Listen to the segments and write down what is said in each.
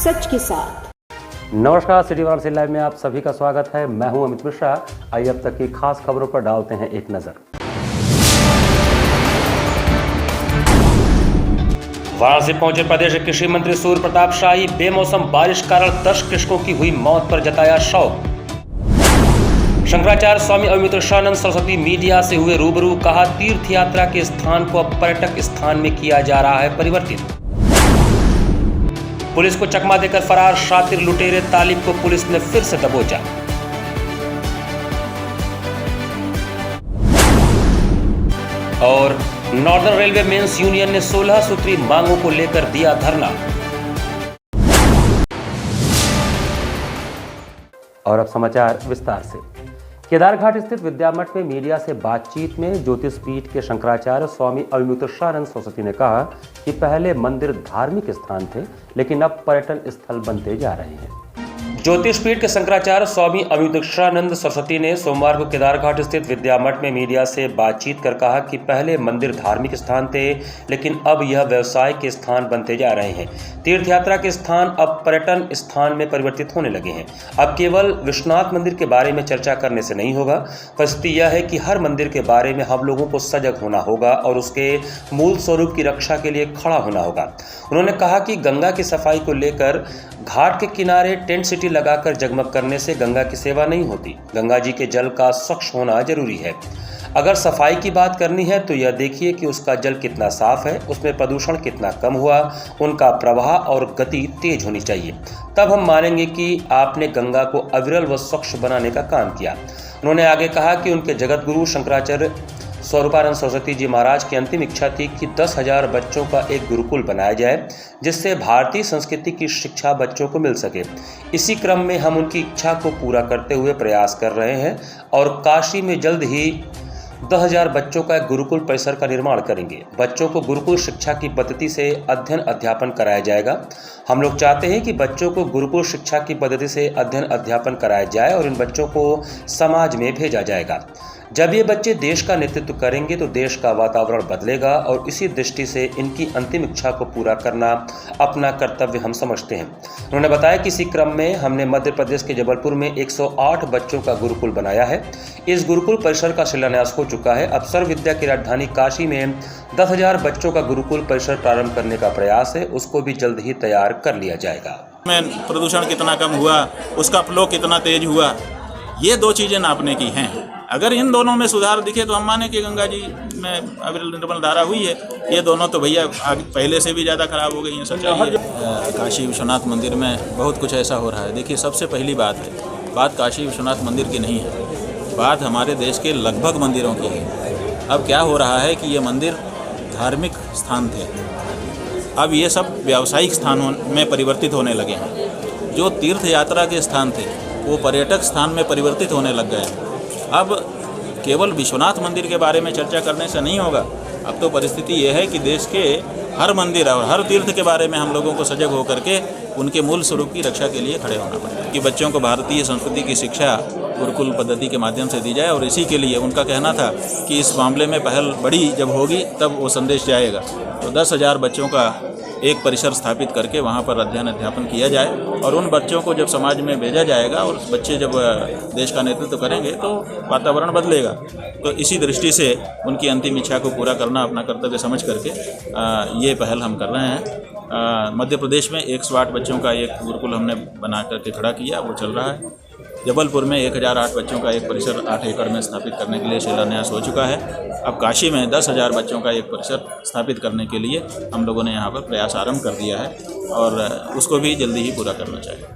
सच के साथ। नमस्कार, सिटी वाराणसी लाइव में आप सभी का स्वागत है। मैं हूं अमित मिश्रा। आइए अब तक की खास खबरों पर डालते हैं एक नजर। वाराणसी पहुंचे प्रदेश के कृषि मंत्री सूर्य प्रताप शाही। बेमौसम बारिश कारण 10 कृषकों की हुई मौत पर जताया शोक। शंकराचार्य स्वामी अवधूतानंद सरस्वती मीडिया से हुए रूबरू। कहा, तीर्थ यात्रा के स्थान को अब पर्यटक स्थान में किया जा रहा है परिवर्तित। पुलिस को चकमा देकर फरार शातिर लुटेरे तालिब को पुलिस ने फिर से दबोचा। और नॉर्दर्न रेलवे मेंस यूनियन ने 16 सूत्री मांगों को लेकर दिया धरना। और अब समाचार विस्तार से। केदारघाट स्थित विद्यामठ में मीडिया से बातचीत में ज्योतिष पीठ के शंकराचार्य स्वामी अवधूतानंद सरस्वती ने कहा कि पहले मंदिर धार्मिक स्थान थे, लेकिन अब पर्यटन स्थल बनते जा रहे हैं। ज्योतिष पीठ के शंकराचार्य स्वामी अवधूतानंद सरस्वती ने सोमवार को केदारघाट स्थित विद्यामठ में मीडिया से बातचीत कर कहा कि पहले मंदिर धार्मिक स्थान थे, लेकिन अब यह व्यवसाय के स्थान बनते जा रहे हैं। तीर्थ यात्रा के स्थान अब पर्यटन स्थान में परिवर्तित होने लगे हैं। अब केवल विश्वनाथ मंदिर के बारे में चर्चा करने से नहीं होगा। परिस्थिति यह है कि हर मंदिर के बारे में हम लोगों को सजग होना होगा और उसके मूल स्वरूप की रक्षा के लिए खड़ा होना होगा। उन्होंने कहा कि गंगा की सफाई को लेकर घाट के किनारे टेंट सिटी लगाकर जगमग करने से गंगा की सेवा नहीं होती। गंगा जी के जल का स्वच्छ होना जरूरी है। अगर सफाई की बात करनी है तो यह देखिए कि उसका जल कितना साफ है, उसमें प्रदूषण कितना कम हुआ, उनका प्रवाह और गति तेज होनी चाहिए। तब हम मानेंगे कि आपने गंगा को अविरल व स्वच्छ बनाने का काम किया। उन्होंने आगे कहा कि उनके जगत गुरु शंकराचार्य स्वरूपानंद सरस्वती जी महाराज की अंतिम इच्छा थी कि 10,000 बच्चों का एक गुरुकुल बनाया जाए, जिससे भारतीय संस्कृति की शिक्षा बच्चों को मिल सके। इसी क्रम में हम उनकी इच्छा को पूरा करते हुए प्रयास कर रहे हैं और काशी में जल्द ही 10,000 बच्चों का एक गुरुकुल परिसर का निर्माण करेंगे। बच्चों को गुरुकुल शिक्षा की पद्धति से अध्ययन अध्यापन कराया जाएगा। हम लोग चाहते हैं कि बच्चों को गुरुकुल शिक्षा की पद्धति से अध्ययन अध्यापन कराया जाए और इन बच्चों को समाज में भेजा जाएगा। जब ये बच्चे देश का नेतृत्व करेंगे तो देश का वातावरण बदलेगा और इसी दृष्टि से इनकी अंतिम इच्छा को पूरा करना अपना कर्तव्य हम समझते हैं। उन्होंने बताया कि इसी क्रम में हमने मध्य प्रदेश के जबलपुर में 108 बच्चों का गुरुकुल बनाया है। इस गुरुकुल परिसर का शिलान्यास हो चुका है। अब सर्व विद्या की राजधानी काशी में 10,000 बच्चों का गुरुकुल परिसर प्रारंभ करने का प्रयास है, उसको भी जल्द ही तैयार कर लिया जाएगा। प्रदूषण कितना कम हुआ, उसका फ्लो कितना तेज हुआ, ये दो चीज़ें नापने की हैं। अगर इन दोनों में सुधार दिखे तो हम माने कि गंगा जी में अविरल निर्मल धारा हुई है। ये दोनों तो भैया पहले से भी ज़्यादा खराब हो गई हैं। सच्चाई काशी विश्वनाथ मंदिर में बहुत कुछ ऐसा हो रहा है। देखिए, सबसे पहली बात काशी विश्वनाथ मंदिर की नहीं है, बात हमारे देश के लगभग मंदिरों की है। अब क्या हो रहा है कि ये मंदिर धार्मिक स्थान थे, अब ये सब व्यावसायिक स्थानों में परिवर्तित होने लगे हैं। जो तीर्थ यात्रा के स्थान थे वो पर्यटक स्थान में परिवर्तित होने लग गए हैं। अब केवल विश्वनाथ मंदिर के बारे में चर्चा करने से नहीं होगा। अब तो परिस्थिति ये है कि देश के हर मंदिर और हर तीर्थ के बारे में हम लोगों को सजग होकर के उनके मूल स्वरूप की रक्षा के लिए खड़े होना पड़ेगा कि बच्चों को भारतीय संस्कृति की शिक्षा गुरुकुल पद्धति के माध्यम से दी जाए। और इसी के लिए उनका कहना था कि इस मामले में पहल बड़ी जब होगी तब वो संदेश जाएगा। तो 10,000 बच्चों का एक परिसर स्थापित करके वहाँ पर अध्ययन अध्यापन किया जाए और उन बच्चों को जब समाज में भेजा जाएगा और बच्चे जब देश का नेतृत्व करेंगे तो वातावरण बदलेगा। तो इसी दृष्टि से उनकी अंतिम इच्छा को पूरा करना अपना कर्तव्य समझ करके ये पहल हम कर रहे हैं। मध्य प्रदेश में 108 बच्चों का एक गुरुकुल हमने बना करके खड़ा किया, वो चल रहा है। जबलपुर में 1008 बच्चों का एक परिसर 8 एकड़ में स्थापित करने के लिए शिलान्यास हो चुका है। अब काशी में 10,000 बच्चों का एक परिसर स्थापित करने के लिए हम लोगों ने यहाँ पर प्रयास आरंभ कर दिया है और उसको भी जल्दी ही पूरा करना चाहिए।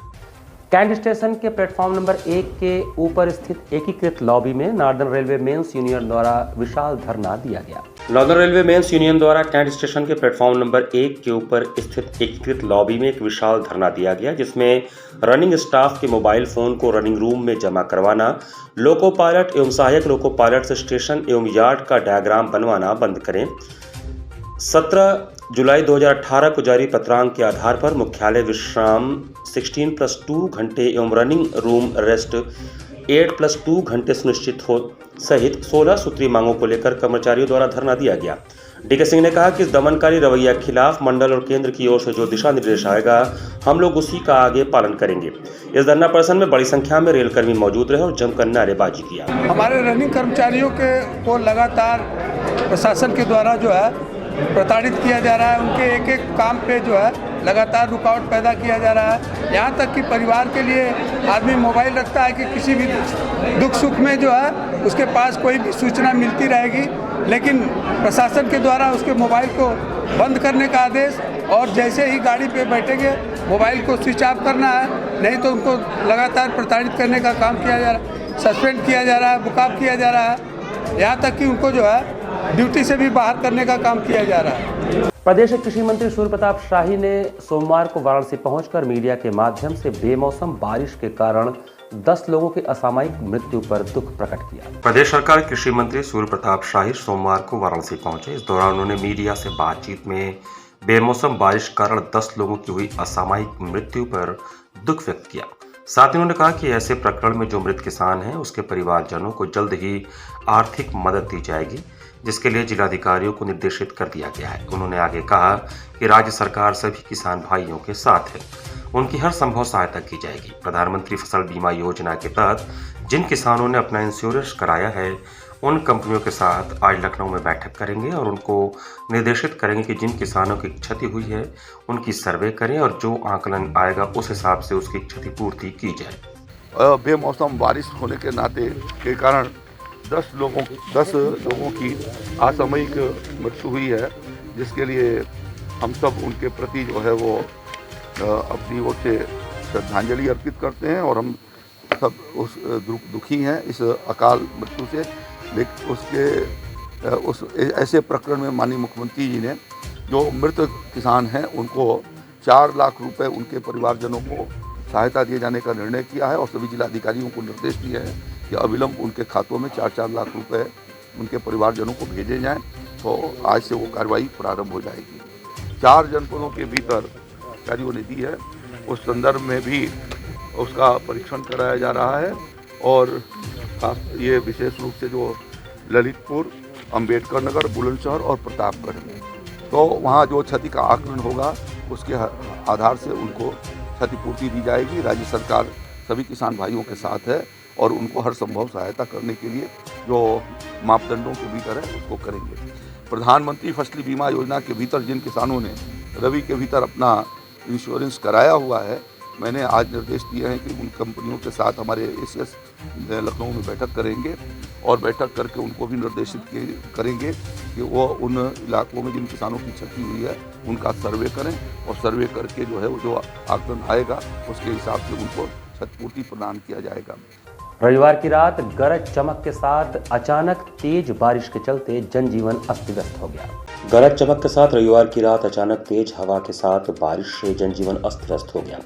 कैंट स्टेशन के प्लेटफॉर्म नंबर 1 के ऊपर स्थित एकीकृत लॉबी में नॉर्दर्न रेलवे मेंस यूनियन द्वारा विशाल धरना दिया गया। नॉर्दर्न रेलवे मेंस यूनियन द्वारा कैंट स्टेशन के प्लेटफॉर्म नंबर 1 के ऊपर स्थित एकीकृत लॉबी में एक विशाल धरना दिया गया, जिसमें रनिंग स्टाफ के मोबाइल फोन को रनिंग रूम में जमा करवाना, लोको पायलट एवं सहायक लोको पायलट से स्टेशन एवं यार्ड का डायग्राम बनवाना बंद करें। 17 जुलाई 2018 को जारी पत्रांक के आधार पर मुख्यालय विश्राम 16+2 घंटे एवं रनिंग रूम रेस्ट 8+2 घंटे सुनिश्चित हो सहित 16 सूत्री मांगों को लेकर कर्मचारियों द्वारा धरना दिया गया। डीके सिंह ने कहा कि इस दमनकारी रवैया के खिलाफ मंडल और केंद्र की ओर से जो दिशा निर्देश आएगा हम लोग उसी का आगे पालन करेंगे। इस धरना प्रदर्शन में बड़ी संख्या में रेलकर्मी मौजूद रहे और जमकर नारेबाजी किया। हमारे रनिंग कर्मचारियों को लगातार प्रशासन के द्वारा जो है प्रताड़ित किया जा रहा है। उनके एक एक काम पे जो है लगातार रुकावट पैदा किया जा रहा है। यहाँ तक कि परिवार के लिए आदमी मोबाइल रखता है कि किसी भी दुख सुख में जो है उसके पास कोई भी सूचना मिलती रहेगी, लेकिन प्रशासन के द्वारा उसके मोबाइल को बंद करने का आदेश और जैसे ही गाड़ी पे बैठेंगे मोबाइल को स्विच ऑफ करना है, नहीं तो उनको लगातार प्रताड़ित करने का काम किया जा रहा है, सस्पेंड किया जा रहा है, बुकाव किया जा रहा है, यहाँ तक कि उनको जो है ड्यूटी से भी बाहर करने का काम किया जा रहा है। प्रदेश के कृषि मंत्री सूर्य प्रताप शाही ने सोमवार को वाराणसी पहुंचकर मीडिया के माध्यम से बेमौसम बारिश के कारण 10 लोगों की असामयिक मृत्यु पर दुख प्रकट किया। प्रदेश सरकार कृषि मंत्री सूर्य प्रताप शाही सोमवार को वाराणसी पहुंचे। इस दौरान उन्होंने मीडिया से बातचीत में बेमौसम बारिश के कारण 10 लोगों की हुई असामयिक मृत्यु पर दुख व्यक्त किया। साथ ही उन्होंने कहा कि ऐसे प्रकरण में जो मृत किसान हैं उसके परिवारजनों को जल्द ही आर्थिक मदद दी जाएगी, जिसके लिए जिलाधिकारियों को निर्देशित कर दिया गया है। उन्होंने आगे कहा कि राज्य सरकार सभी किसान भाइयों के साथ है, उनकी हर संभव सहायता की जाएगी। प्रधानमंत्री फसल बीमा योजना के तहत जिन किसानों ने अपना इंश्योरेंस कराया है उन कंपनियों के साथ आज लखनऊ में बैठक करेंगे और उनको निर्देशित करेंगे कि जिन किसानों की क्षति हुई है उनकी सर्वे करें और जो आकलन आएगा उस हिसाब से उसकी क्षतिपूर्ति की जाए। बेमौसम बारिश होने के नाते के कारण 10 लोगों की असामयिक मृत्यु हुई है, जिसके लिए हम सब उनके प्रति जो है वो अपनी ओर से श्रद्धांजलि अर्पित करते हैं और हम सब उस दुखी हैं इस अकाल मृत्यु से। लेकिन उस ऐसे प्रकरण में माननीय मुख्यमंत्री जी ने जो मृत किसान हैं उनको 4 लाख रुपए उनके परिवारजनों को सहायता दिए जाने का निर्णय किया है और सभी जिलाधिकारियों को निर्देश दिए हैं कि अविलंब उनके खातों में 4-4 लाख रुपए उनके परिवारजनों को भेजे जाएं। तो आज से वो कार्रवाई प्रारंभ हो जाएगी। 4 जनपदों के भीतर अधिकारियों ने दी है, उस संदर्भ में भी उसका परीक्षण कराया जा रहा है और ये विशेष रूप से जो ललितपुर, अंबेडकर नगर, बुलंदशहर और प्रतापगढ़ में, तो वहाँ जो क्षति का आकलन होगा उसके आधार से उनको क्षतिपूर्ति दी जाएगी। राज्य सरकार सभी किसान भाइयों के साथ है और उनको हर संभव सहायता करने के लिए जो मापदंडों के भीतर है उसको करेंगे। प्रधानमंत्री फसल बीमा योजना के भीतर जिन किसानों ने रबी के भीतर अपना इंश्योरेंस कराया हुआ है, मैंने आज निर्देश दिए हैं कि उन कंपनियों के साथ हमारे एसीएस लखनऊ में बैठक करेंगे और बैठक करके उनको भी निर्देशित करेंगे कि वो उन इलाकों में जिन किसानों की क्षति हुई है उनका सर्वे करें और सर्वे करके जो है वो जो आकलन आएगा उसके हिसाब से उनको क्षतिपूर्ति प्रदान किया जाएगा। रविवार की रात गरज चमक के साथ अचानक तेज बारिश के चलते जनजीवन अस्त व्यस्त हो गया। गरज चमक के साथ रविवार की रात अचानक तेज हवा के साथ बारिश से जनजीवन अस्त व्यस्त हो गया।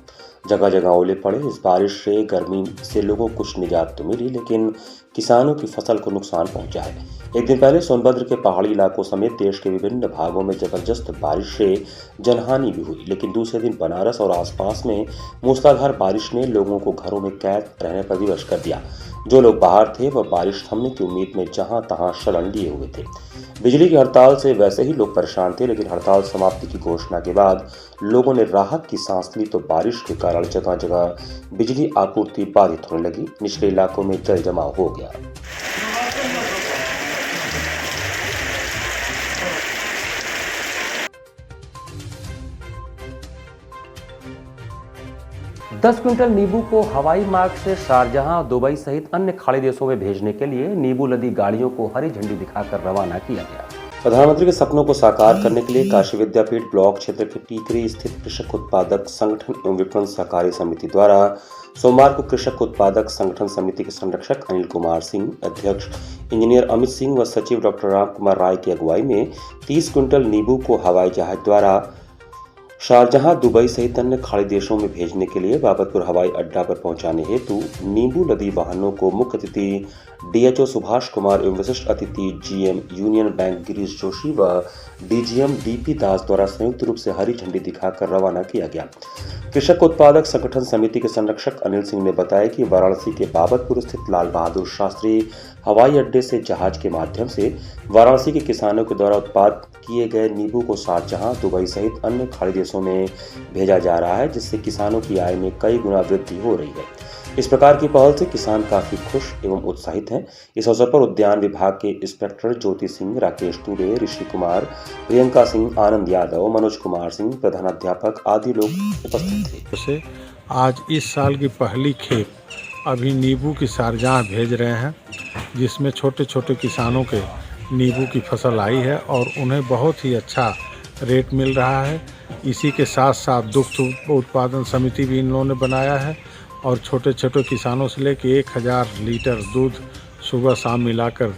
जगह जगह ओले पड़े। इस बारिश से गर्मी से लोगों को कुछ निजात तो मिली, लेकिन किसानों की फसल को नुकसान पहुंचा है। एक दिन पहले सोनभद्र के पहाड़ी इलाकों समेत देश के विभिन्न भागों में जबरदस्त बारिश से जनहानि भी हुई, लेकिन दूसरे दिन बनारस और आसपास में मूसलाधार बारिश ने लोगों को घरों में कैद रहने पर विवश कर दिया। जो लोग बाहर थे वह बारिश थमने की उम्मीद में जहां तहां शरण लिए हुए थे। बिजली की हड़ताल से वैसे ही लोग परेशान थे, लेकिन हड़ताल समाप्ति की घोषणा के बाद लोगों ने राहत की सांस ली तो बारिश के कारण जगह जगह बिजली आपूर्ति बाधित होने लगी। निचले इलाकों में जल जमाव हो गया। दस क्विंटल नींबू को हवाई मार्ग से शारजहां, दुबई सहित अन्य खाड़ी देशों में भेजने के लिए नींबू लदी गाड़ियों को हरी झंडी दिखाकर रवाना किया गया। प्रधानमंत्री के सपनों को साकार करने के लिए काशी विद्यापीठ ब्लॉक क्षेत्र के टीकरी स्थित कृषक उत्पादक संगठन एवं विपणन सहकारी समिति द्वारा सोमवार को कृषक उत्पादक संगठन समिति के संरक्षक अनिल कुमार सिंह, अध्यक्ष इंजीनियर अमित सिंह व सचिव डॉक्टर राम कुमार राय की अगुवाई में 30 क्विंटल नींबू को हवाई जहाज द्वारा शारजहां, दुबई सहित अन्य खाड़ी देशों में भेजने के लिए बाबतपुर हवाई अड्डा पर पहुंचाने हेतु नींबू नदी वाहनों को मुख्य अतिथि डीएचओ सुभाष कुमार एवं विशिष्ट अतिथि GM union bank Girish Joshi व डीजीएम डीपी दास द्वारा संयुक्त रूप से हरी झंडी दिखाकर रवाना किया गया। कृषक उत्पादक संगठन समिति के संरक्षक अनिल सिंह ने बताया कि वाराणसी के बाबतपुर स्थित लाल बहादुर शास्त्री हवाई अड्डे से जहाज के माध्यम से वाराणसी के किसानों के द्वारा उत्पादित किए गए नींबू को शारजहां, दुबई सहित अन्य खाड़ी देशों में भेजा जा रहा है, जिससे किसानों की आय में कई गुना वृद्धि हो रही है। इस प्रकार की पहल से किसान काफी खुश एवं उत्साहित हैं। इस अवसर पर उद्यान विभाग के इंस्पेक्टर ज्योति सिंह, राकेश दुबे, ऋषि कुमार, प्रियंका सिंह, आनंद यादव, मनोज कुमार सिंह, प्रधानाध्यापक आदि लोग उपस्थित थे। आज इस साल की पहली खेप अभी नींबू की शारजहां भेज रहे हैं, जिसमें छोटे छोटे किसानों के नींबू की फसल आई है और उन्हें बहुत ही अच्छा रेट मिल रहा है। इसी के साथ साथ दुग्ध उत्पादन समिति भी इन लोगों ने बनाया है और छोटे छोटे किसानों से लेकर 1000 लीटर दूध सुबह शाम मिलाकर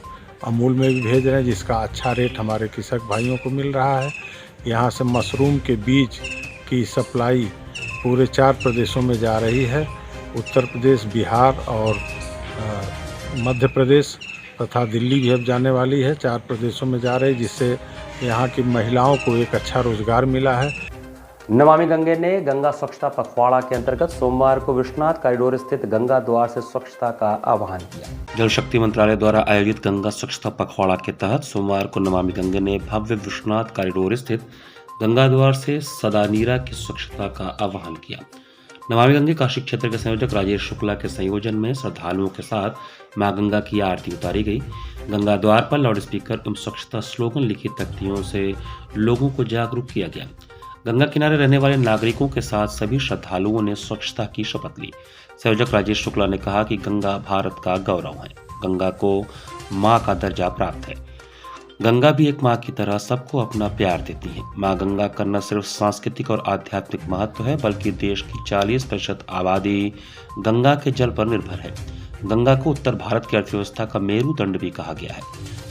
अमूल में भी भेज रहे हैं, जिसका अच्छा रेट हमारे कृषक भाइयों को मिल रहा है। यहाँ से मशरूम के बीज की सप्लाई पूरे 4 प्रदेशों में जा रही है, उत्तर प्रदेश, बिहार और मध्य प्रदेश तथा दिल्ली भी अब जाने वाली है। 4 प्रदेशों में जा रही है, जिससे यहाँ की महिलाओं को एक अच्छा रोजगार मिला है। नमामि गंगे ने गंगा स्वच्छता पखवाड़ा के अंतर्गत सोमवार को विश्वनाथ कॉरिडोर स्थित गंगा द्वार से स्वच्छता का आह्वान किया। जल शक्ति मंत्रालय द्वारा आयोजित गंगा स्वच्छता पखवाड़ा के तहत सोमवार को नमामि गंगे ने भव्य विश्वनाथ कॉरिडोर स्थित गंगा द्वार से सदानीरा की स्वच्छता का आह्वान किया। नमामि गंगे काशी क्षेत्र के संयोजक राजेश शुक्ला के संयोजन में श्रद्धालुओं के साथ मां गंगा की आरती उतारी गई। गंगा द्वार पर लाउडस्पीकर एवं स्वच्छता स्लोगन लिखित तख्तियों से लोगों को जागरूक किया गया। गंगा किनारे रहने वाले नागरिकों के साथ सभी श्रद्धालुओं ने स्वच्छता की शपथ ली। संयोजक राजेश शुक्ला ने कहा कि गंगा भारत का गौरव है, गंगा को मां का दर्जा प्राप्त है। गंगा भी एक मां की तरह सबको अपना प्यार देती है। मां गंगा का न सिर्फ सांस्कृतिक और आध्यात्मिक महत्व है, बल्कि देश की 40% आबादी गंगा के जल पर निर्भर है। गंगा को उत्तर भारत की अर्थव्यवस्था का मेरुदंड भी कहा गया है।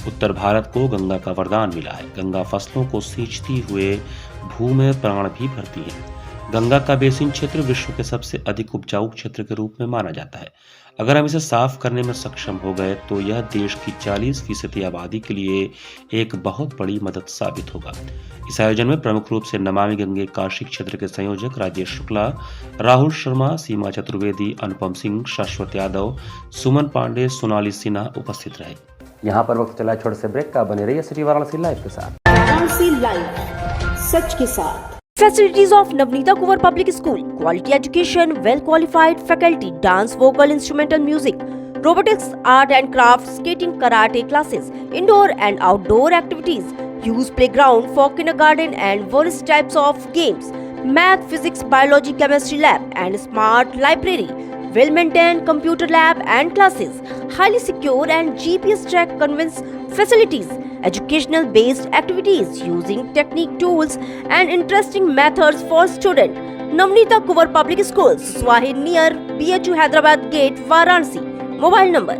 उत्तर भारत को गंगा का वरदान मिला है। गंगा फसलों को सींचती हुए भूमि में प्राण भी भरती है। गंगा का बेसिन क्षेत्र विश्व के सबसे अधिक उपजाऊ क्षेत्र के रूप में माना जाता है। अगर हम इसे साफ करने में सक्षम हो गए तो यह देश की 40% आबादी के लिए एक बहुत बड़ी मदद साबित होगा। इस आयोजन में प्रमुख रूप से नमामि गंगे काशी क्षेत्र के संयोजक राजेश शुक्ला, राहुल शर्मा, सीमा चतुर्वेदी, अनुपम सिंह, शाश्वत यादव, सुमन पांडे, सोनाली सिन्हा उपस्थित रहे। यहाँ पर वक्त चला छोटे से ब्रेक का, बने रहिए सिटी वाराणसी लाइव के साथ। वाराणसी लाइव, सच के साथ। Facilities of Navneeta Kuvar Public School: quality education, well qualified faculty, dance, vocal, instrumental music, robotics, art and crafts, skating, karate classes, indoor and outdoor activities, use playground for kindergarten and various types of games, math, physics, biology, chemistry lab and smart library, well maintained computer lab and classes, highly secure and GPS track conveyance facilities, educational based activities using technique tools and interesting methods for students. Navneeta Kuvar Public Schools, Swahid near BHU Hyderabad Gate, Varanasi. Mobile number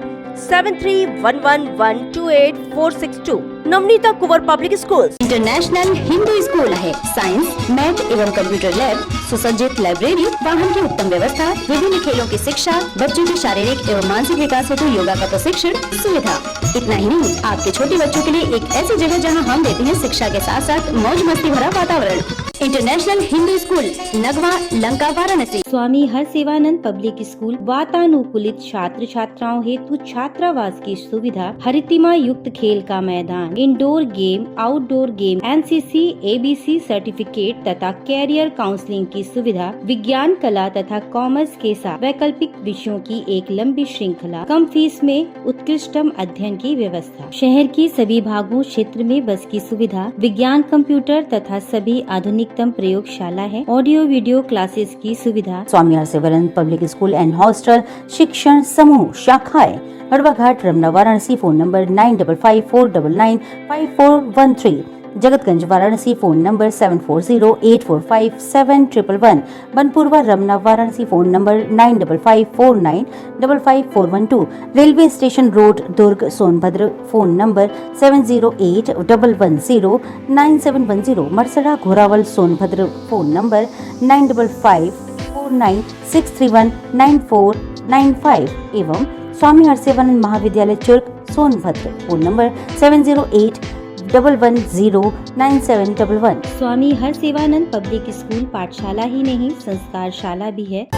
7311128462. Navneeta Kunwar public school international Hindu school है। Science, math एवं computer lab, सुसज्जित library, वाहन की उत्तम व्यवस्था, विभिन्न खेलों की शिक्षा, बच्चों के शारीरिक एवं मानसिक विकास हेतु योगा का प्रशिक्षण सुविधा। इतना ही नहीं, आपके छोटे बच्चों के लिए एक ऐसी जगह जहां हम देते हैं शिक्षा के साथ साथ मौज मस्ती भरा वातावरण। International Hindu school, Nagwa, Lanka, Varanasi. Swami Harsevanand public school वातानुकूलित छात्र छात्राओं हेतु छात्रावास की सुविधा, हरितिमा युक्त खेल का मैदान, indoor game, outdoor game, NCC, ABC certificate तथा कैरियर काउंसलिंग की सुविधा, विज्ञान, कला तथा कॉमर्स के साथ वैकल्पिक विषयों की एक लंबी श्रृंखला, कम फीस में उत्कृष्टम अध्ययन की व्यवस्था, शहर के सभी भागों क्षेत्र में बस की सुविधा, विज्ञान, कंप्यूटर तथा सभी आधुनिकतम प्रयोगशाला है, ऑडियो वीडियो क्लासेस की सुविधा। Swami Harsevanand public school and hostel शिक्षण समूह शाखाएं Hadwa Ghat, Ramna, Varanasi. Phone number 9554995413। Jagatganj Varanasi phone number 7408457111, Banpurwa Ramna Varanasi phone number 9554955412, railway station road Durg Sonbhadra phone number 7081109710, Marsada Ghorawal Sonbhadra phone number 955496319495 एवं स्वामी हरसेवानंद महाविद्यालय Churk Sonbhadra phone number 7081109711। Swami Harsevanand public school पाठशाला ही नहीं संस्कारशाला भी है।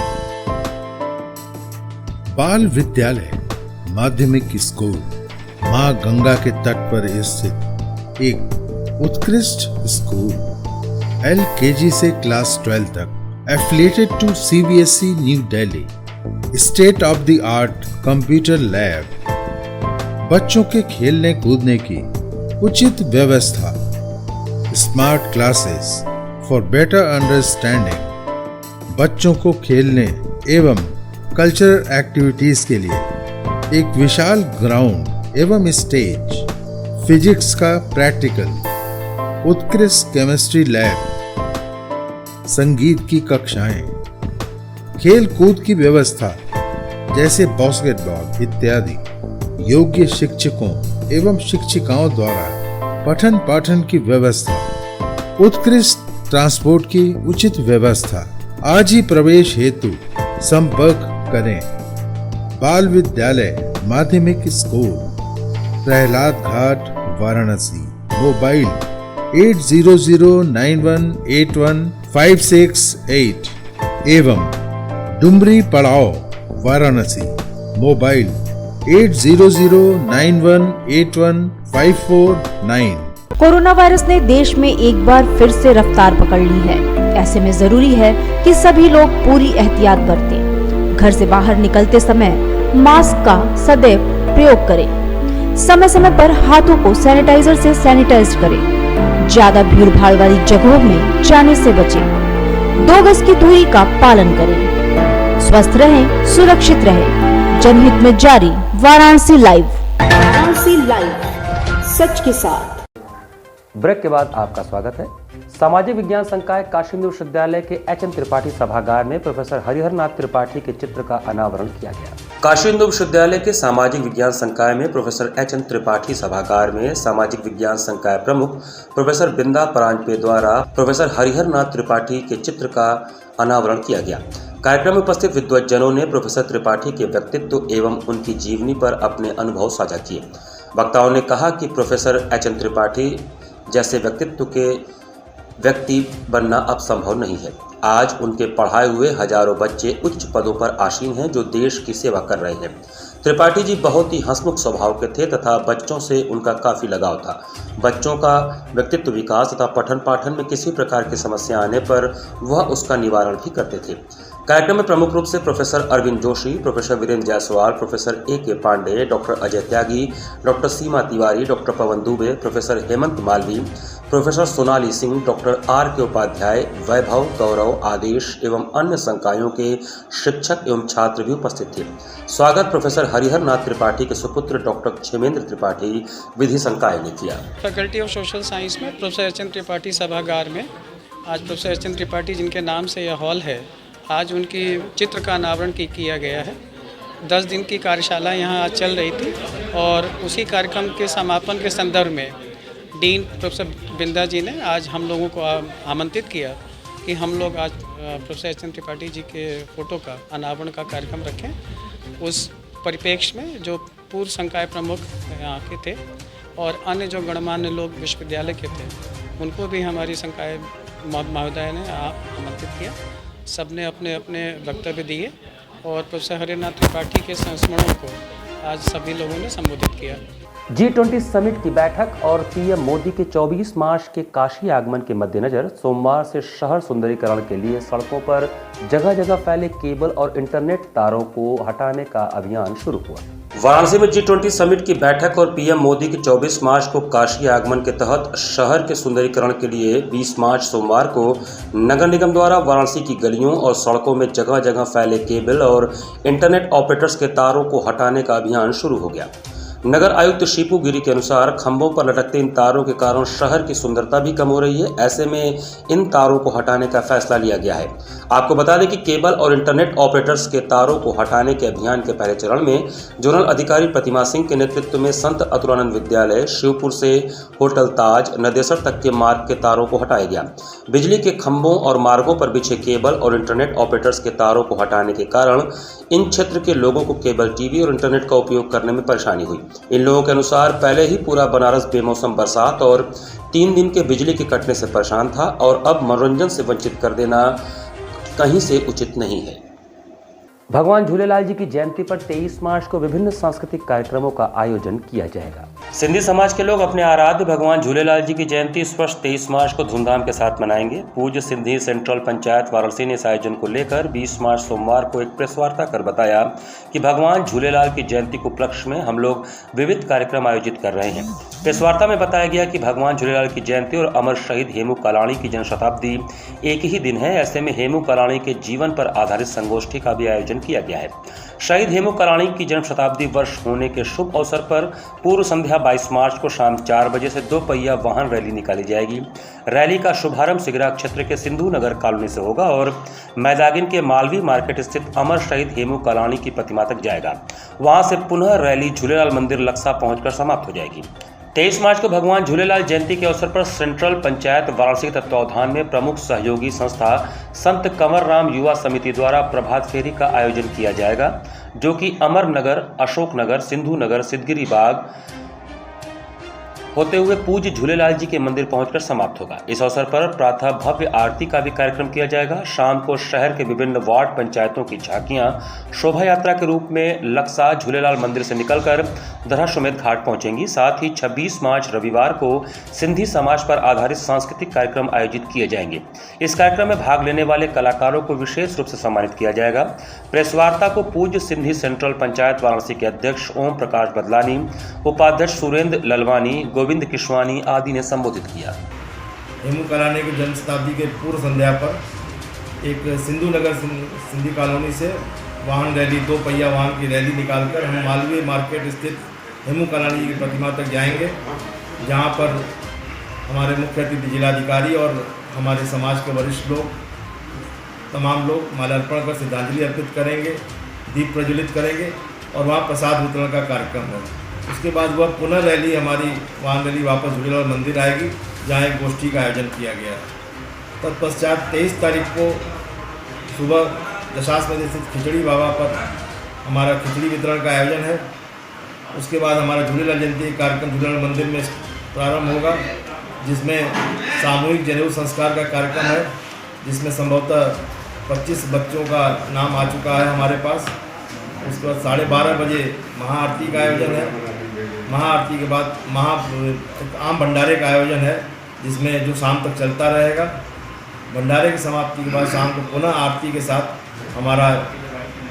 बाल विद्यालय माध्यमिक स्कूल मां गंगा के तट पर स्थित एक उत्कृष्ट स्कूल, LKG से क्लास 12 तक, affiliated to CBSE new Delhi, state of the art computer lab, बच्चों के खेलने कूदने की उचित व्यवस्था, smart classes for better understanding, बच्चों को खेलने एवं कल्चरल एक्टिविटीज के लिए एक विशाल ग्राउंड एवं स्टेज, फिजिक्स का प्रैक्टिकल, उत्कृष्ट केमिस्ट्री लैब, संगीत की कक्षाएं, खेल कूद की व्यवस्था जैसे बास्केटबॉल इत्यादि, योग्य शिक्षकों एवं शिक्षिकाओं द्वारा पठन पाठन की व्यवस्था, उत्कृष्ट ट्रांसपोर्ट की उचित व्यवस्था। आज ही प्रवेश हेतु संपर्क करें। बाल विद्यालय माध्यमिक स्कूल, प्रहलाद घाट वाराणसी, मोबाइल 8009181568 एवं डुमरी पड़ाव वाराणसी, मोबाइल 8009181549। कोरोना वायरस ने देश में एक बार फिर से रफ्तार पकड़ ली है। ऐसे में जरूरी है कि सभी लोग पूरी एहतियात बरतें। घर से बाहर निकलते समय मास्क का सदैव प्रयोग करें। समय समय पर हाथों को सैनिटाइजर से सैनिटाइज करें। ज्यादा भीड़ भाड़ वाली जगहों में जाने से बचें। 2 गज की दूरी का पालन करें। स्वस्थ रहें, सुरक्षित रहें। जनहित में जारी वाराणसी लाइव। वाराणसी लाइव, सच के साथ। ब्रेक के बाद आपका स्वागत है। सामाजिक विज्ञान संकाय काशी हिंदू विश्वविद्यालय के HN त्रिपाठी सभागार में प्रोफेसर हरिहर नाथ त्रिपाठी के चित्र का अनावरण किया गया। काशी हिंदू विश्वविद्यालय के सामाजिक विज्ञान संकाय में प्रोफेसर HN त्रिपाठी सभागार में सामाजिक विज्ञान संकाय प्रमुख प्रोफेसर बिंदा परांजपे द्वारा प्रोफेसर हरिहर नाथ त्रिपाठी के चित्र का अनावरण किया गया। कार्यक्रम में उपस्थित विद्वज्जनों ने प्रोफेसर त्रिपाठी के व्यक्तित्व एवं उनकी जीवनी पर अपने अनुभव साझा किए। वक्ताओं ने कहा कि प्रोफेसर HN त्रिपाठी जैसे व्यक्तित्व के व्यक्ति बनना अब संभव नहीं है। आज उनके पढ़ाए हुए हजारों बच्चे उच्च पदों पर आसीन हैं जो देश की सेवा कर रहे हैं। त्रिपाठी जी बहुत ही हंसमुख स्वभाव के थे तथा बच्चों से उनका काफ़ी लगाव था। बच्चों का व्यक्तित्व विकास तथा पठन पाठन में किसी प्रकार की समस्या आने पर वह उसका निवारण भी करते थे। कार्यक्रम में प्रमुख रूप से professor Arvind Joshi, professor Virendra Jaiswal, professor AK Pandey, doctor Ajay Tyagi, doctor Seema Tiwari, doctor Pawan Dubey, professor Hemant Malvi, professor Sonali Singh, doctor RK Upadhyay, Vaibhav, Gaurav, Adesh एवं अन्य संकायों के शिक्षक एवं छात्र भी उपस्थित थे। स्वागत प्रोफेसर हरिहर नाथ त्रिपाठी के सुपुत्र डॉक्टर क्षेमेंद्र त्रिपाठी विधि संकाय ने किया। फैकल्टी ऑफ सोशल साइंस में प्रोफेसर HN त्रिपाठी सभागार में आज प्रोफेसर HN त्रिपाठी जिनके नाम से यह हॉल है, आज उनकी चित्र का अनावरण किया गया है। 10 दिन की कार्यशाला यहाँ आज चल रही थी और उसी कार्यक्रम के समापन के संदर्भ में डीन प्रोफेसर बिंदा जी ने आज हम लोगों को आमंत्रित किया कि हम लोग आज प्रोफेसर HN त्रिपाठी जी के फ़ोटो का अनावरण का कार्यक्रम रखें। उस परिप्रेक्ष्य में जो पूर्व संकाय प्रमुख यहाँ के थे और अन्य जो गणमान्य लोग विश्वविद्यालय के थे उनको भी हमारी संकाय महोदय ने आमंत्रित किया। सबने अपने अपने वक्तव्य दिए और प्रोफेसर हरिहर नाथ त्रिपाठी के संस्मरणों को आज सभी लोगों ने संबोधित किया। G20 समिट की बैठक और PM मोदी के 24 मार्च के काशी आगमन के मद्देनजर सोमवार से शहर सुंदरीकरण के लिए सड़कों पर जगह जगह फैले केबल और इंटरनेट तारों को हटाने का अभियान शुरू हुआ। वाराणसी में G20 समिट की बैठक और PM मोदी के 24 मार्च को काशी आगमन के तहत शहर के सुंदरीकरण के लिए 20 मार्च सोमवार को नगर निगम द्वारा वाराणसी की गलियों और सड़कों में जगह जगह फैले केबल और इंटरनेट ऑपरेटर्स के तारों को हटाने का अभियान शुरू हो गया। नगर आयुक्त शिपू गिरी के अनुसार खंभों पर लटकते इन तारों के कारण शहर की सुंदरता भी कम हो रही है। ऐसे में इन तारों को हटाने का फैसला लिया गया है। आपको बता दें कि केबल और इंटरनेट ऑपरेटर्स के तारों को हटाने के अभियान के पहले चरण में जोनल अधिकारी प्रतिमा सिंह के नेतृत्व में संत अतुरानंद विद्यालय, शिवपुर से होटल ताज, नदेसर तक के मार्ग के तारों को हटाया गया। बिजली के खंभों और मार्गों पर बिछे केबल और इंटरनेट ऑपरेटर्स के तारों को हटाने के कारण इन क्षेत्र के लोगों को केबल टीवी और इंटरनेट का उपयोग करने में परेशानी हुई। इन लोगों के अनुसार पहले ही पूरा बनारस बेमौसम बरसात और 3 दिन के बिजली के कटने से परेशान था और अब मनोरंजन से वंचित कर देना कहीं से उचित नहीं है। भगवान झूलेलाल जी की जयंती पर 23 मार्च को विभिन्न सांस्कृतिक कार्यक्रमों का आयोजन किया जाएगा। सिंधी समाज के लोग अपने आराध्य भगवान झूलेलाल जी की जयंती इस वर्ष 23 मार्च को धूमधाम के साथ मनाएंगे। पूज्य सिंधी सेंट्रल पंचायत वाराणसी ने इस आयोजन को लेकर 20 मार्च सोमवार को एक प्रेस वार्ता कर बताया कि भगवान झूलेलाल की जयंती के उपलक्ष्य में हम लोग विविध कार्यक्रम आयोजित कर रहे हैं। प्रेस वार्ता में बताया गया कि भगवान झूलेलाल की जयंती और अमर शहीद हेमू कालाणी की जन्म शताब्दी एक ही दिन है। ऐसे में हेमू कालाणी के जीवन पर आधारित संगोष्ठी का भी आयोजन किया गया है। शहीद हेमू कालाणी की जन्म शताब्दी वर्ष होने के शुभ अवसर पर पूर्व संध्या 22 मार्च को शाम 4 बजे से 2 पहिया वाहन रैली निकाली जाएगी। रैली का शुभारंभ सिगरा क्षेत्र के सिंधु नगर कॉलोनी से होगा और मैदागिन के मालवी मार्केट स्थित अमर शहीद हेमू कालाणी की प्रतिमा तक जाएगा। वहां से पुनः रैली झूलेलाल मंदिर लक्सा पहुंचकर समाप्त हो जाएगी। 23 मार्च को भगवान झूलेलाल जयंती के अवसर पर सेंट्रल पंचायत वाराणसी के तत्वावधान में प्रमुख सहयोगी संस्था संत कंवर राम युवा समिति द्वारा प्रभात फेरी का आयोजन किया जाएगा, जो कि अमर नगर, अशोक नगर, सिंधु नगर, सिद्धगिरी बाग होते हुए पूज्य झूलेलाल जी के मंदिर पहुंचकर समाप्त होगा। इस अवसर पर प्रातः भव्य आरती का भी कार्यक्रम किया जाएगा। शाम को शहर के विभिन्न वार्ड पंचायतों की झांकियां शोभा यात्रा के रूप में लक्सा झूलेलाल मंदिर से निकलकर दराश्वमेध घाट पहुंचेंगी। साथ ही 26 मार्च रविवार को सिंधी समाज पर आधारित सांस्कृतिक कार्यक्रम आयोजित किए जाएंगे। इस कार्यक्रम में भाग लेने वाले कलाकारों को विशेष रूप से सम्मानित किया जाएगा। प्रेस वार्ता को पूज्य सिंधी सेंट्रल पंचायत वाराणसी के अध्यक्ष ओम प्रकाश बदलानी, उपाध्यक्ष सुरेंद्र ललवानी, गोविंद किशवानी आदि ने संबोधित किया। हेमू कालाणी की जन्म शताब्दी के पूर्व संध्या पर एक सिंधु नगर सिंधी कॉलोनी से वाहन रैली, 2 पहिया वाहन की रैली निकालकर हम मालवी मार्केट स्थित हेमू कालाणी की प्रतिमा तक जाएंगे, जहां पर हमारे मुख्य अतिथि जिलाधिकारी और हमारे समाज के वरिष्ठ लोग, तमाम लोग माल्यार्पण कर श्रद्धांजलि अर्पित करेंगे, दीप प्रज्वलित करेंगे और वहाँ प्रसाद वितरण का कार्यक्रम है। उसके बाद वह पुनः रैली, हमारी वाहन रैली वापस झूलेलाल मंदिर आएगी, जहाँ एक गोष्ठी का आयोजन किया गया है। तत्पश्चात 23 तारीख को सुबह दशाश्वमेध स्थित खिचड़ी बाबा पर हमारा खिचड़ी वितरण का आयोजन है। उसके बाद हमारा झूलेलाल जयंती कार्यक्रम झूलेलाल मंदिर में प्रारंभ होगा, जिसमें सामूहिक जनेऊ संस्कार का कार्यक्रम है, जिसमें संभवतः 25 बच्चों का नाम आ चुका है हमारे पास। उसके बाद 12:30 बजे महाआरती का आयोजन है। महाआरती के बाद आम भंडारे का आयोजन है, जिसमें जो शाम तक चलता रहेगा। भंडारे की समाप्ति के बाद शाम को पुनः आरती के साथ हमारा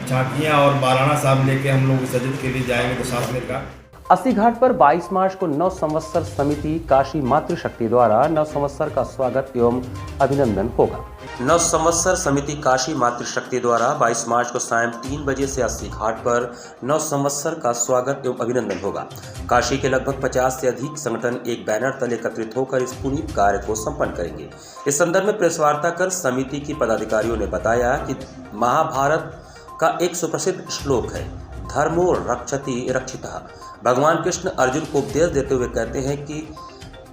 झांकियाँ और बाराना साहब लेके हम लोग विसर्जित के लिए जाएंगे दशाश्वमेध घाट। अस्सी घाट पर 22 मार्च को नव संवत्सर समिति काशी मातृशक्ति द्वारा नव संवत्सर का स्वागत एवं अभिनंदन होगा। नव संवत्सर समिति काशी मातृशक्ति द्वारा 22 मार्च को सायं 3 बजे से अस्सी घाट पर नव संवत्सर का स्वागत एवं अभिनंदन होगा। काशी के लगभग 50 से अधिक संगठन एक बैनर तले एकत्रित होकर इस पुनीत कार्य को संपन्न करेंगे। इस संदर्भ में प्रेस वार्ता कर समिति की पदाधिकारियों ने बताया कि महाभारत का एक सुप्रसिद्ध श्लोक है, धर्मो रक्षति रक्षितः। भगवान कृष्ण अर्जुन को उपदेश देते हुए कहते हैं कि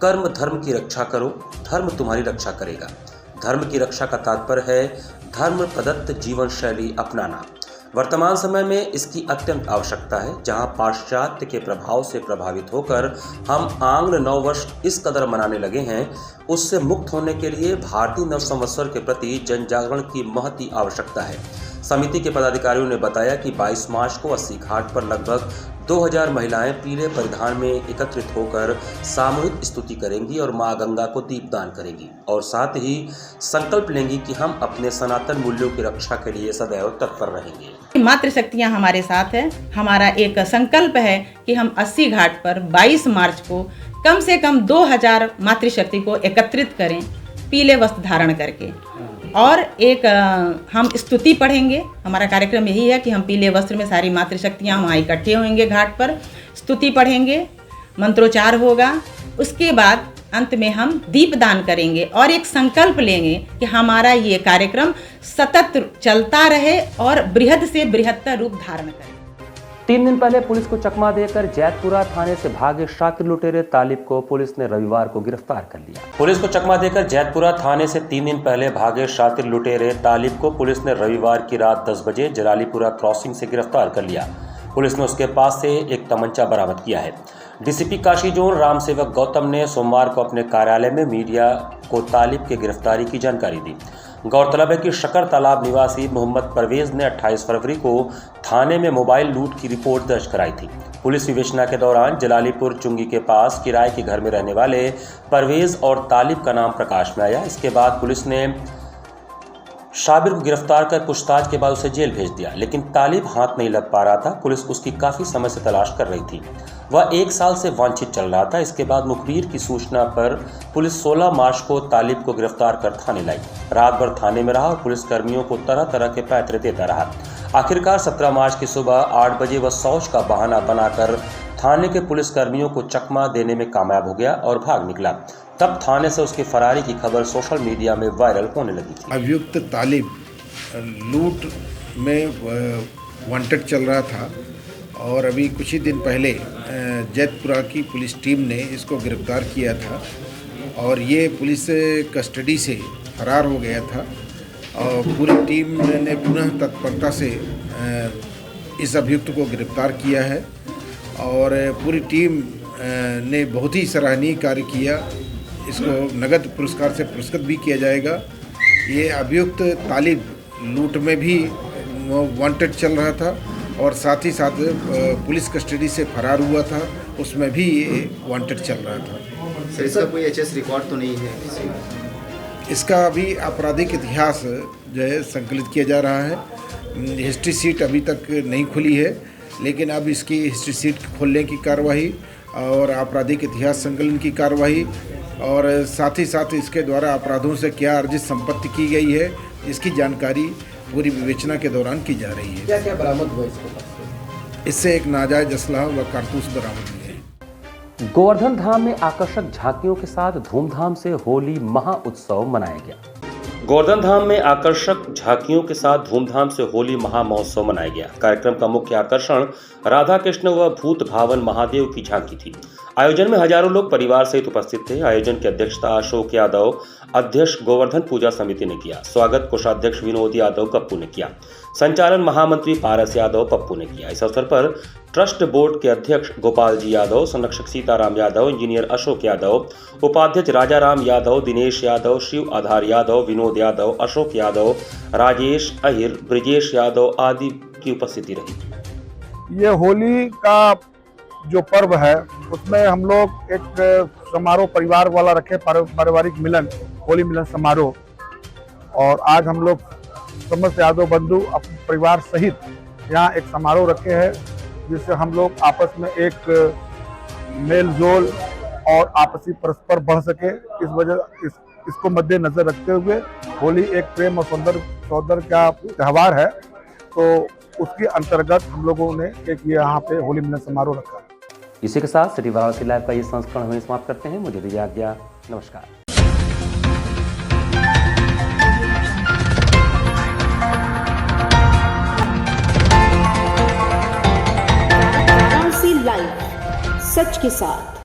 कर्म धर्म की रक्षा करो, धर्म तुम्हारी रक्षा करेगा। धर्म की रक्षा का तात्पर्य है धर्म प्रदत्त जीवन शैली अपनाना। वर्तमान समय में इसकी अत्यंत आवश्यकता है, जहां पाश्चात्य के प्रभाव से प्रभावित होकर हम आंग्ल नववर्ष इस कदर मनाने लगे हैं। उससे मुक्त होने के लिए भारतीय नव संवत्सर के प्रति जन जागरण की महती आवश्यकता है। समिति के पदाधिकारियों ने बताया कि 22 मार्च को अस्सी घाट पर लगभग 2000 महिलाएं पीले परिधान में एकत्रित होकर सामूहिक स्तुति करेंगी और मां गंगा को दीपदान करेंगी और साथ ही संकल्प लेंगी कि हम अपने सनातन मूल्यों की रक्षा के लिए सदैव तत्पर रहेंगे। मातृशक्तियाँ हमारे साथ है। हमारा एक संकल्प है कि हम अस्सी घाट पर 22 मार्च को कम से कम 2000 मातृशक्ति को एकत्रित करें, पीले वस्त्र धारण करके, और एक हम स्तुति पढ़ेंगे। हमारा कार्यक्रम यही है कि हम पीले वस्त्र में सारी मातृशक्तियाँ वहाँ इकट्ठे होंगे घाट पर, स्तुति पढ़ेंगे, मंत्रोच्चार होगा। उसके बाद अंत में हम दीपदान करेंगे और एक संकल्प लेंगे कि हमारा ये कार्यक्रम सतत चलता रहे और बृहद से बृहत्तर रूप धारण करे। 3 दिन पहले पुलिस को चकमा देकर जैतपुरा थाने से भागे शातिर लुटेरे तालिब को पुलिस ने रविवार को गिरफ्तार कर लिया। पुलिस को चकमा देकर जैतपुरा थाने से 3 दिन पहले भागे शातिर लुटेरे तालिब को पुलिस ने रविवार की रात 10 बजे जलालीपुरा क्रॉसिंग से गिरफ्तार कर लिया। पुलिस ने उसके पास से एक तमंचा बरामद किया है। डीसीपी काशी जोन राम सेवक गौतम ने सोमवार को अपने कार्यालय में मीडिया को तालिब के गिरफ्तारी की जानकारी दी। गौरतलब है कि शकर तालाब निवासी मोहम्मद परवेज ने 28 फरवरी को थाने में मोबाइल लूट की रिपोर्ट दर्ज कराई थी। पुलिस विवेचना के दौरान जलालीपुर चुंगी के पास किराए के घर में रहने वाले परवेज और तालिब का नाम प्रकाश में आया। इसके बाद पुलिस ने शाबिर को गिरफ्तार कर पूछताछ के बाद उसे जेल भेज दिया, लेकिन तालिब हाथ नहीं लग पा रहा था। पुलिस उसकी काफ़ी समय से तलाश कर रही थी। वह 1 साल से वांछित चल रहा था। इसके बाद मुखबिर की सूचना पर पुलिस 16 मार्च को तालिब को गिरफ्तार कर थाने लाई। रात भर थाने में रहा और पुलिस कर्मियों को तरह तरह के पैतरे देता रहा। आखिरकार 17 मार्च की सुबह 8 बजे वह शौच का बहाना बनाकर थाने के पुलिस कर्मियों को चकमा देने में कामयाब हो गया और भाग निकला। तब थाने से उसकी फरारी की खबर सोशल मीडिया में वायरल होने लगी थी। अभियुक्त तालिब लूट में वांटेड चल रहा था और अभी कुछ ही दिन पहले जैतपुरा की पुलिस टीम ने इसको गिरफ्तार किया था और ये पुलिस कस्टडी से फरार हो गया था। और पूरी टीम ने पुनः तत्परता से इस अभियुक्त को गिरफ्तार किया है और पूरी टीम ने बहुत ही सराहनीय कार्य किया। इसको नगद पुरस्कार से पुरस्कृत भी किया जाएगा। ये अभियुक्त तालिब लूट में भी वांटेड चल रहा था और साथ ही साथ पुलिस कस्टडी से फरार हुआ था, उसमें भी ये वांटेड चल रहा था। सर, इसका कोई एचएस रिकॉर्ड तो नहीं है? इसका अभी आपराधिक इतिहास जो है संकलित किया जा रहा है। हिस्ट्री सीट अभी तक नहीं खुली है, लेकिन अब इसकी हिस्ट्री सीट खोलने की कार्रवाई और आपराधिक इतिहास संकलन की कार्रवाई और साथ ही साथ इसके द्वारा अपराधों से क्या अर्जित संपत्ति की गई है, इसकी जानकारी पूरी विवेचना के दौरान की जा रही है। क्या क्या बरामद हुआ इसके पास? इससे एक नाजायज असलहा व कारतूस बरामद हुए हैं। गोवर्धन धाम में आकर्षक झांकियों के साथ धूमधाम से होली महाउत्सव मनाया गया। गोवर्धन धाम में आकर्षक झांकियों के साथ धूमधाम से होली महामहोत्सव मनाया गया। कार्यक्रम का मुख्य आकर्षण राधा कृष्ण व भूत भावन महादेव की झांकी थी। आयोजन में हजारों लोग परिवार सहित उपस्थित थे। आयोजन की अध्यक्षता अशोक यादव, अध्यक्ष गोवर्धन पूजा समिति ने किया। स्वागत कोषाध्यक्ष विनोद यादव पप्पू ने किया। संचालन महामंत्री पारस यादव पप्पू ने किया। इस अवसर पर ट्रस्ट बोर्ड के अध्यक्ष गोपाल जी यादव, संरक्षक सीताराम यादव, इंजीनियर अशोक यादव, उपाध्यक्ष राजाराम यादव, दिनेश यादव, शिव आधार यादव, विनोद यादव, अशोक यादव, राजेश अहिर, ब्रिजेश यादव आदि की उपस्थिति रही। ये होली का जो पर्व है उसमें हम लोग एक समारोह परिवार वाला रखे, पारिवारिक मिलन, होली मिलन समारोह। और आज हम लोग समस्त यादव बंधु अपने परिवार सहित यहाँ एक समारोह रखे हैं, जिससे हम लोग आपस में एक मेल जोल और आपसी परस्पर बढ़ सके। इस वजह इसको मद्देनजर रखते हुए होली एक प्रेम और सौंदर्य का त्यौहार है, तो उसके अंतर्गत हम लोगों ने एक यहाँ पे होली मिलन समारोह रखा। इसी के साथ सिटी वाराणसी लाइव का ये संस्करण हम समाप्त करते हैं। मुझे दीजिए आज्ञा। नमस्कार। लाइव सच के साथ।